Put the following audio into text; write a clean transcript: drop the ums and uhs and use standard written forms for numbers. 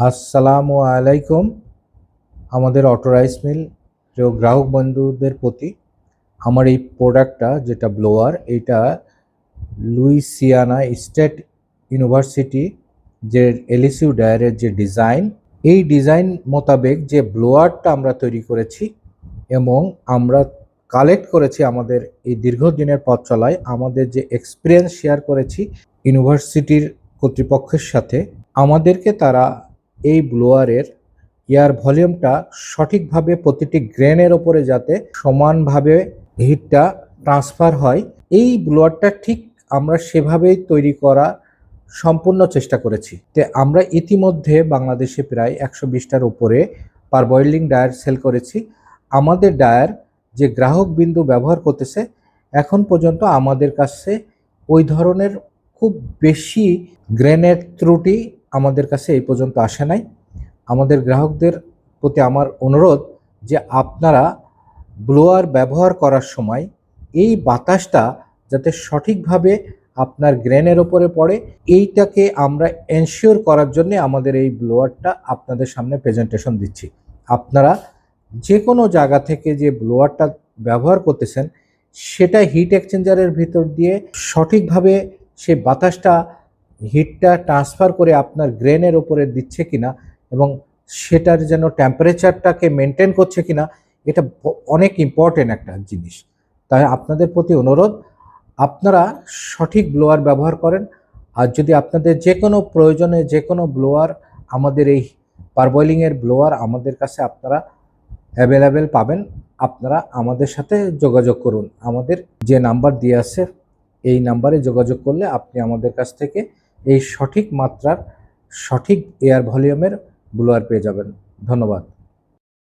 আসসালামু আলাইকুম। আমাদের অটো রাইস মিল গ্রাহক বন্ধুদের প্রতি আমার এই প্রোডাক্টটা যেটা ব্লোয়ার, এটা লুইসিয়ানা স্টেট ইউনিভার্সিটি যে এলএসইউ ডায়ারের যে ডিজাইন, এই ডিজাইন মোতাবেক যে ব্লোয়ারটা আমরা তৈরি করেছি এবং আমরা কালেক্ট করেছি আমাদের এই দীর্ঘদিনের পথ চলায়, আমাদের যে এক্সপিরিয়েন্স শেয়ার করেছি ইউনিভার্সিটির কর্তৃপক্ষের সাথে। আমাদেরকে তারা এই ব্লোয়ারের এয়ার ভলিউমটা সঠিকভাবে প্রতিটি গ্রেনের ওপরে যাতে সমানভাবে হিটটা ট্রান্সফার হয়, এই ব্লোয়ারটা ঠিক আমরা সেভাবেই তৈরি করা সম্পূর্ণ চেষ্টা করেছি। আমরা ইতিমধ্যে বাংলাদেশে প্রায় 120টার উপরে পারবয়েলিং ডায়ার সেল করেছি। আমাদের ডায়ার যে গ্রাহক বিন্দু ব্যবহার করতেছে, এখন পর্যন্ত আমাদের কাছে ওই ধরনের খুব বেশি গ্রেনের ত্রুটি আমাদের কাছে এই পর্যন্ত আসে নাই। আমাদের গ্রাহকদের প্রতি আমার অনুরোধ যে আপনারা ব্লোয়ার ব্যবহার করার সময় এই বাতাসটা যাতে সঠিকভাবে আপনার গ্রেনের ওপরে পড়ে, এইটাকে আমরা এনশিওর করার জন্য আমাদের এই ব্লোয়ারটা আপনাদের সামনে প্রেজেন্টেশন দিচ্ছি। আপনারা যে কোনো জায়গা থেকে যে ব্লোয়ারটা ব্যবহার করতেছেন, সেটা হিট এক্সচেঞ্জারের ভিতর দিয়ে সঠিকভাবে সেই বাতাসটা হিটটা ট্রান্সফার করে আপনার গ্রেনের ওপরে দিচ্ছে কিনা এবং সেটার যেন টেম্পারেচারটাকে মেনটেন করছে কিনা, এটা অনেক ইম্পর্টেন্ট একটা জিনিস। তাই আপনাদের প্রতি অনুরোধ, আপনারা সঠিক ব্লোয়ার ব্যবহার করেন। আর যদি আপনাদের যে কোনো প্রয়োজনে যে কোনো ব্লোয়ার, আমাদের এই পারবয়েলিংয়ের ব্লোয়ার আমাদের কাছে আপনারা অ্যাভেলেবেল পাবেন। আপনারা আমাদের সাথে যোগাযোগ করুন। আমাদের যে নাম্বার দিয়ে আছে এই নাম্বারে যোগাযোগ করলে আপনি আমাদের কাছ থেকে এই সঠিক মাত্রার সঠিক এয়ার ভলিউমের ব্লোয়ার পেয়ে যাবেন। ধন্যবাদ।